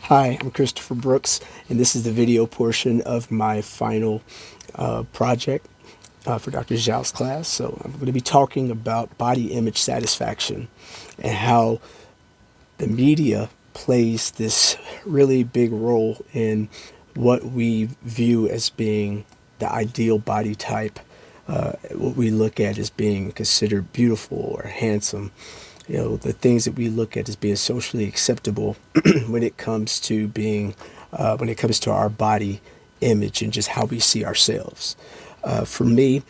Hi, I'm Christopher Brooks, and this is the video portion of my final project for Dr. Zhao's class. So I'm going to be talking about body image satisfaction and how the media plays this really big role in what we view as being the ideal body type, what we look at as being considered beautiful or handsome. The things that we look at as being socially acceptable when it comes to when it comes to our body image and just how we see ourselves. For me,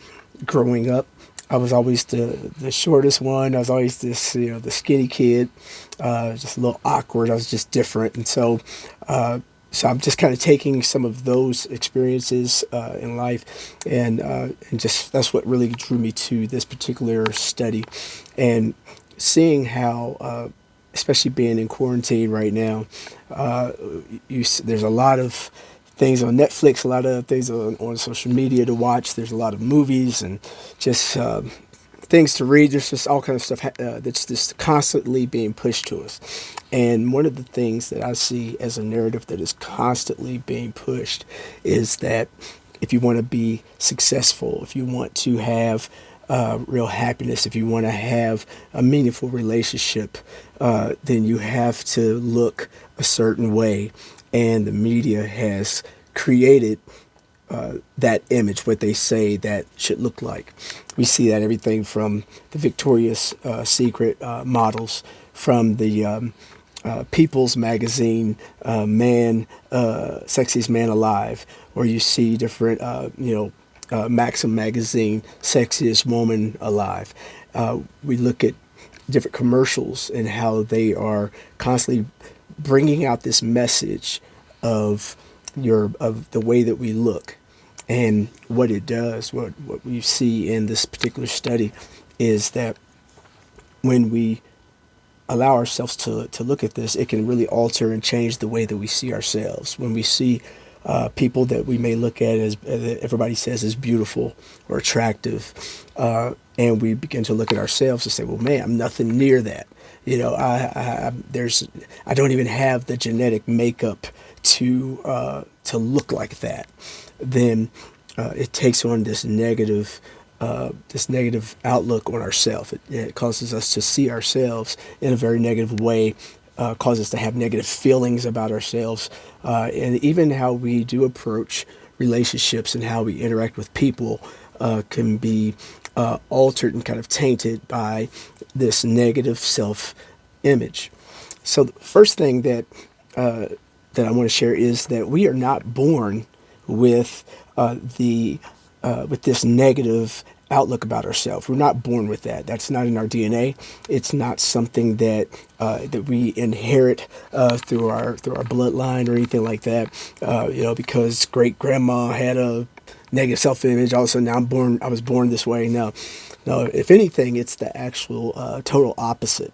growing up, I was always the shortest one. I was always the skinny kid, just a little awkward. I was just different, and so I'm just kind of taking some of those experiences in life, and just that's what really drew me to this particular study, and seeing how, especially being in quarantine right now, there's a lot of things on Netflix, a lot of things on social media to watch. There's a lot of movies and just things to read. There's just all kind of stuff that's just constantly being pushed to us. And one of the things that I see as a narrative that is constantly being pushed is that if you want to be successful, if you want to have real happiness, if you want to have a meaningful relationship, then you have to look a certain way. And the media has created that image, what they say that should look like. We see that everything from the Victoria's Secret models, from the People's Magazine, Sexiest Man Alive, or you see different, Maxim Magazine, Sexiest Woman Alive. We look at different commercials and how they are constantly bringing out this message of the way that we look. And what it does, what we see in this particular study, is that when we allow ourselves to look at this, it can really alter and change the way that we see ourselves. When we see people that we may look at as everybody says is beautiful or attractive, and we begin to look at ourselves and say, "Well, man, I'm nothing near that." I don't even have the genetic makeup to look like that. Then it takes on this negative outlook on ourselves. It causes us to see ourselves in a very negative way, causes us to have negative feelings about ourselves, and even how we do approach relationships and how we interact with people can be altered and kind of tainted by this negative self-image. So the first thing that I want to share is that we are not born with with this negative outlook about ourselves. We're not born with that. That's not in our DNA. It's not something that we inherit through our bloodline or anything like that. Because great grandma had a negative self-image, all of a sudden I was born this way. No, if anything, it's the actual total opposite.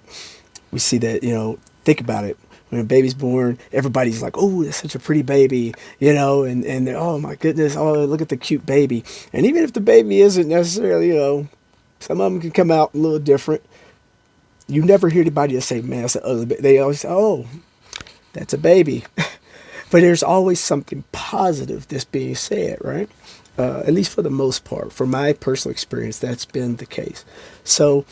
We see that, think about it. When a baby's born, everybody's like, "Oh, that's such a pretty baby," and oh my goodness, oh, look at the cute baby. And even if the baby isn't necessarily, some of them can come out a little different. You never hear anybody say, "Man, that's an ugly baby." They always say, "Oh, that's a baby." But there's always something positive that's being said, right? At least for the most part. From my personal experience, that's been the case. So,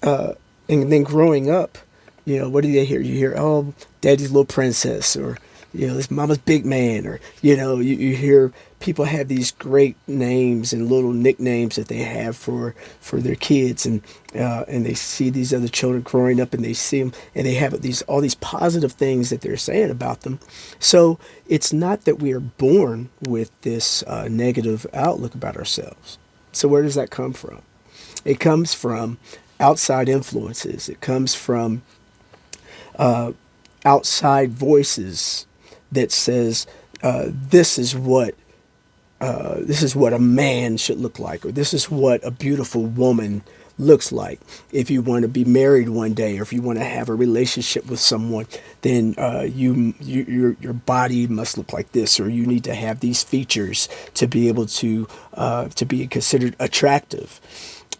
and then growing up, what do you hear? You hear, "Oh, daddy's little princess," or, "this mama's big man," or, you hear people have these great names and little nicknames that they have for their kids, and they see these other children growing up, and they see them, and they have all these positive things that they're saying about them. So it's not that we are born with this negative outlook about ourselves. So where does that come from? It comes from outside influences. It comes from outside voices that says this is what a man should look like, or this is what a beautiful woman looks like. If you want to be married one day, or if you want to have a relationship with someone, then your body must look like this, or you need to have these features to be able to be considered attractive.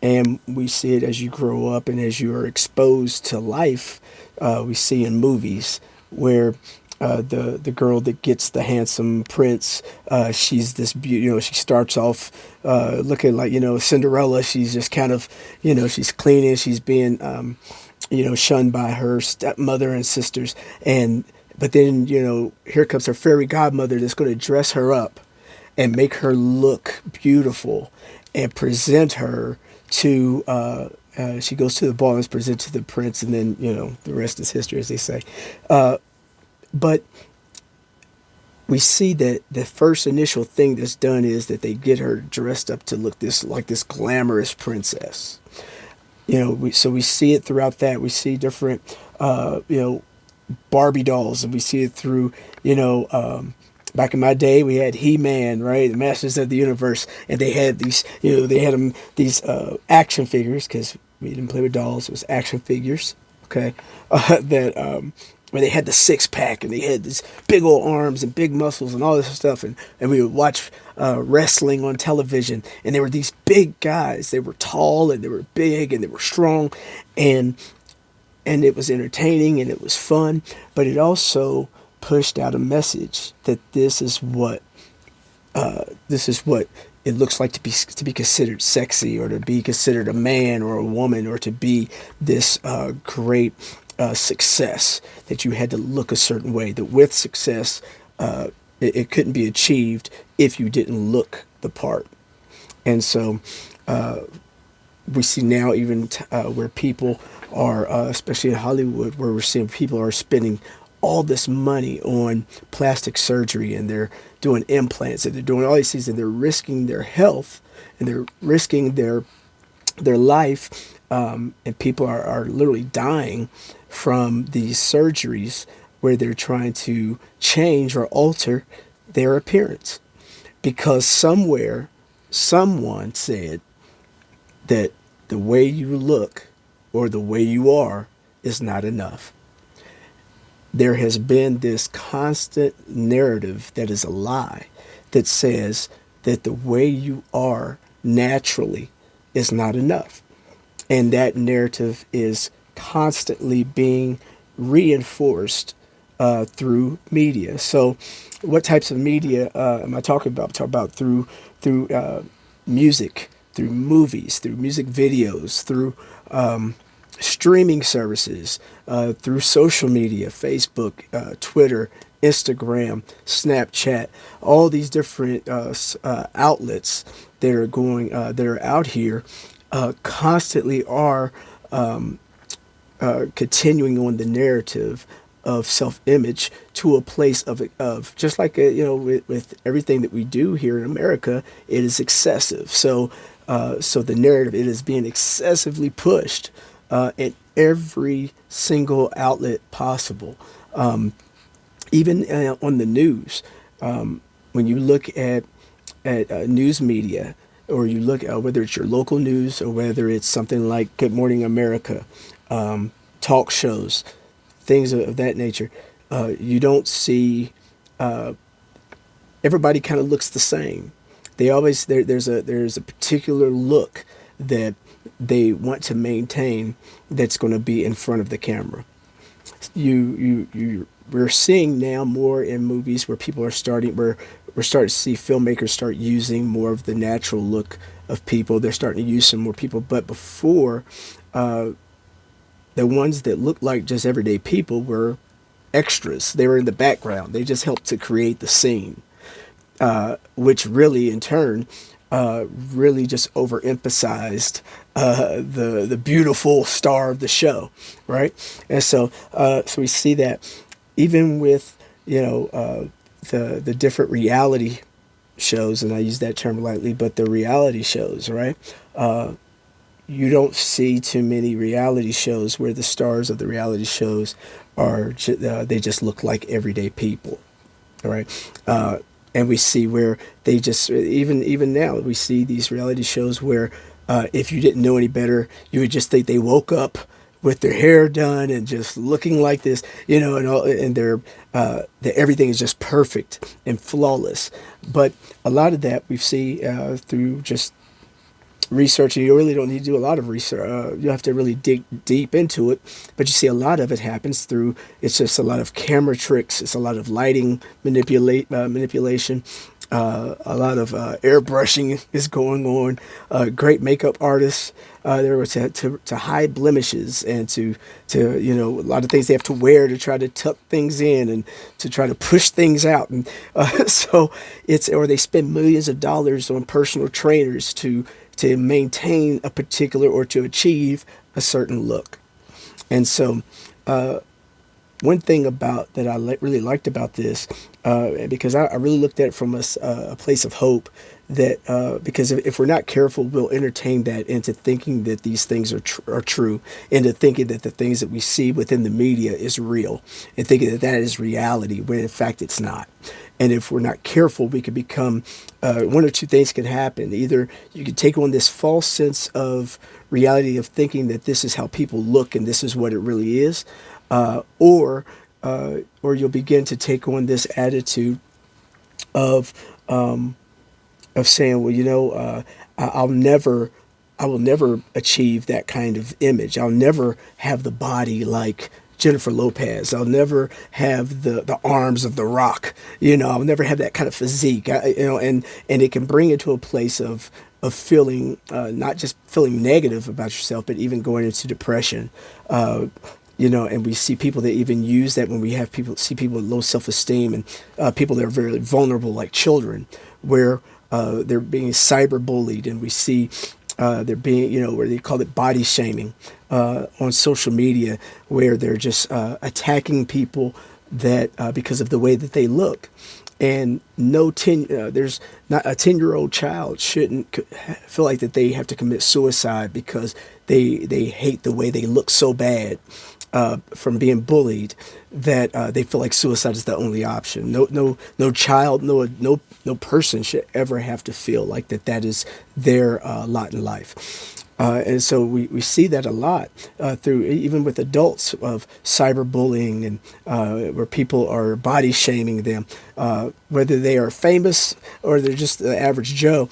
And we see it as you grow up and as you are exposed to life. We see in movies where the girl that gets the handsome prince. She's this she starts off looking like Cinderella. She's just kind of she's cleaning. She's being shunned by her stepmother and sisters, and but then here comes her fairy godmother that's going to dress her up and make her look beautiful and present her to. She goes to the ball and is presented to the prince, and then the rest is history, as they say. But we see that the first initial thing that's done is that they get her dressed up to look this glamorous princess. So we see it throughout that. We see different Barbie dolls, and we see it through back in my day, we had He-Man, right? The Masters of the Universe, and they had these, these action figures, because we didn't play with dolls; it was action figures. Okay, that where they had the six pack and they had these big old arms and big muscles and all this stuff, and we would watch wrestling on television, and they were these big guys. They were tall and they were big and they were strong, and it was entertaining and it was fun, but it also pushed out a message that this is what it looks like to be considered sexy, or to be considered a man or a woman, or to be this great success, that you had to look a certain way, that with success it couldn't be achieved if you didn't look the part. And so we see now even where people are, especially in Hollywood, where we're seeing people are spending all this money on plastic surgery, and they're doing implants, and they're doing all these things, and they're risking their health, and they're risking their life, and people are literally dying from these surgeries where they're trying to change or alter their appearance, because somewhere someone said that the way you look or the way you are is not enough. There has been this constant narrative that is a lie, that says that the way you are naturally is not enough. And that narrative is constantly being reinforced through media. So what types of media am I talking about? I'm talking about through music, through movies, through music videos, through streaming services, through social media, Facebook, Twitter, Instagram, Snapchat, all these different outlets that are that are out here constantly are continuing on the narrative of self-image to a place of just like with everything that we do here in America, it is excessive. So the narrative, it is being excessively pushed in every single outlet possible. Even on the news, when you look at news media, or you look at whether it's your local news or whether it's something like Good Morning America, talk shows, things of that nature, you don't see everybody kind of looks the same. They always there's a particular look that they want to maintain that's going to be in front of the camera. We're seeing now more in movies where we're starting to see filmmakers start using more of the natural look of people. They're starting to use some more people, but before, the ones that looked like just everyday people were extras. They were in the background. They just helped to create the scene, which really, in turn, really just overemphasized the beautiful star of the show, right? And so we see that even with the different reality shows, and I use that term lightly, but the reality shows, right? You don't see too many reality shows where the stars of the reality shows are they just look like everyday people, all right? And we see where they just even now we see these reality shows where if you didn't know any better, you would just think they woke up with their hair done and just looking like this, and all, and everything is just perfect and flawless. But a lot of that we see through just research, and you really don't need to do a lot of research. You have to really dig deep into it, but you see a lot of it happens through. It's just a lot of camera tricks. It's a lot of lighting manipulation. A lot of airbrushing is going on. Great makeup artists. There were to hide blemishes and to a lot of things they have to wear to try to tuck things in and to try to push things out, and so it's, or they spend millions of dollars on personal trainers to maintain a particular or to achieve a certain look. And so one thing about that I really liked about this, because I really looked at it from a place of hope, that because if we're not careful, we'll entertain that into thinking that these things are true, into thinking that the things that we see within the media is real, and thinking that that is reality, when in fact it's not. And if we're not careful, we could become, one or two things can happen. Either you can take on this false sense of reality of thinking that this is how people look and this is what it really is, or you'll begin to take on this attitude of saying, well, I will never achieve that kind of image. I'll never have the body like Jennifer Lopez. I'll never have the arms of The Rock. I'll never have that kind of physique. And it can bring you to a place of feeling, not just feeling negative about yourself, but even going into depression. And we see people that even use that when we have people with low self-esteem, and people that are very vulnerable, like children, where they're being cyber bullied, and we see they're being, where they call it body shaming on social media, where they're just attacking people that because of the way that they look. And there's not a 10-year-old child shouldn't feel like that they have to commit suicide because they hate the way they look so bad from being bullied, that they feel like suicide is the only option. No child, no person should ever have to feel like that is their lot in life. And so we see that a lot through, even with adults, of cyberbullying, and where people are body shaming them, whether they are famous or they're just the average Joe.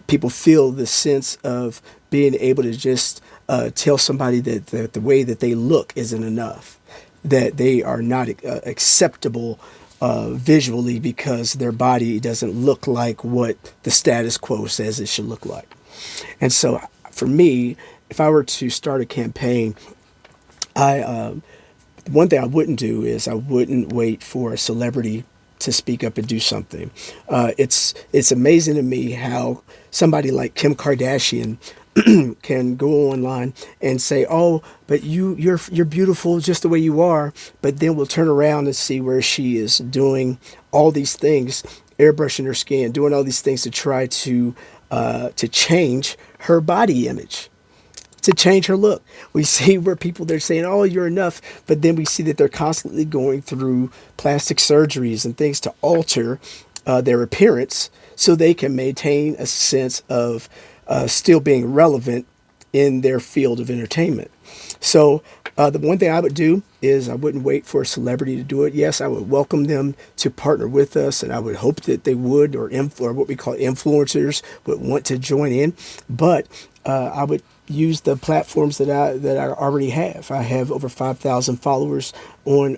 People feel the sense of being able to just tell somebody that the way that they look isn't enough, that they are not acceptable visually because their body doesn't look like what the status quo says it should look like. And so for me, if I were to start a campaign, one thing I wouldn't do is I wouldn't wait for a celebrity to speak up and do something. It's amazing to me how somebody like Kim Kardashian can go online and say, "Oh, but you're beautiful just the way you are," but then we'll turn around and see where she is doing all these things, airbrushing her skin, doing all these things to try to change her body image, to change her look. We see where people, they're saying, "Oh, you're enough," but then we see that they're constantly going through plastic surgeries and things to alter their appearance so they can maintain a sense of still being relevant in their field of entertainment. So the one thing I would do is I wouldn't wait for a celebrity to do it. Yes, I would welcome them to partner with us, and I would hope that they would, or what we call influencers would want to join in. But I would use the platforms that I already have. I have over 5,000 followers on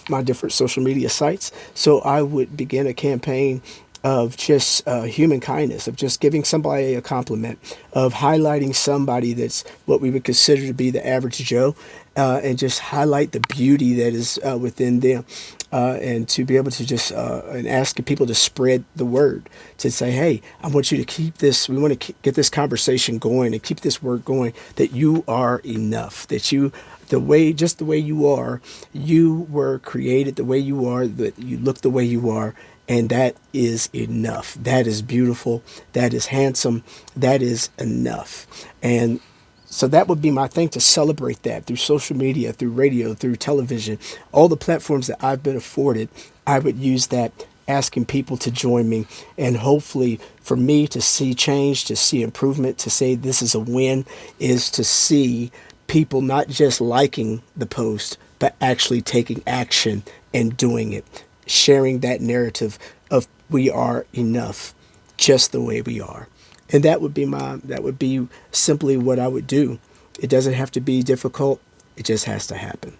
my different social media sites. So I would begin a campaign of just human kindness, of just giving somebody a compliment, of highlighting somebody that's what we would consider to be the average Joe, and just highlight the beauty that is within them, and to be able to just and ask people to spread the word, to say, "Hey, I want you to keep this. We want to get this conversation going and keep this word going. That you are enough. That you." Just the way you are, you were created the way you are, that you look the way you are, and that is enough. That is beautiful. That is handsome. That is enough. And so that would be my thing, to celebrate that through social media, through radio, through television, all the platforms that I've been afforded. I would use that, asking people to join me, and hopefully for me to see change, to see improvement, to say this is a win, is to see people not just liking the post, but actually taking action and doing it, sharing that narrative of we are enough just the way we are. And that would be simply what I would do. It doesn't have to be difficult. It just has to happen.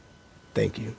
Thank you.